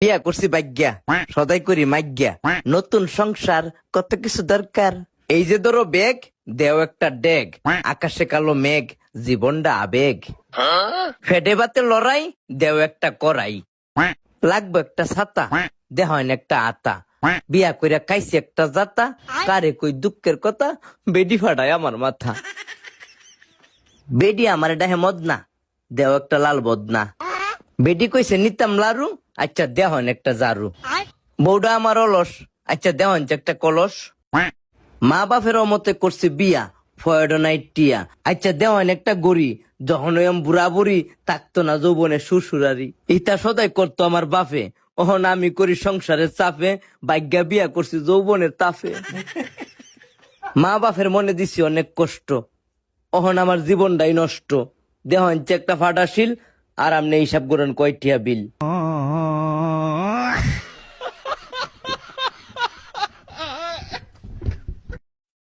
বিয়া করছি ভাগ্যা, সদাই করি মাগ্যা, নতুন সংসার কত কিছু দরকার। এই যে ধরো ব্যাগ, দেও একটা ডেগ, আকাশে কালো মেঘ, জীবনটা আবেগ। ফেডে বাতে লড়াই, দেও একটা করাই, লাগবে একটা ছাতা, দেহন একটা আতা। বিয়া কইরা খাইছি একটা জাতা, কারে কই দুঃখের কথা, বেডি ফাটায় আমার মাথা। বেডি আমার ডাহে মদনা, দেও একটা লাল বদনা। বেডি কইছে নিতাম লারু, আচ্ছা দেহন একটা জারু। বউডা আমার অলস, আচ্ছা দেহন একটা কলস। মা বাপের মতে করছে বিয়া, ফয়ডো নাই টিয়া, আচ্ছা দেওয়ান একটা গড়ি। যখন ওই বুড়া বুড়ি থাকতো না যৌবনে শ্বশুরারি, ইটা সদাই করতো আমার বাপে। ওহন আমি করি সংসারের চাপে, ভাগ্যা বিয়া করছি যৌবনের তাফে। মা বাপের মনে দিছি অনেক কষ্ট, ওহন আমার জীবনটাই নষ্ট। দেহন একটা ফাটাশিল, আর আমনে হিসাব করেন কয়টিয়া বিল।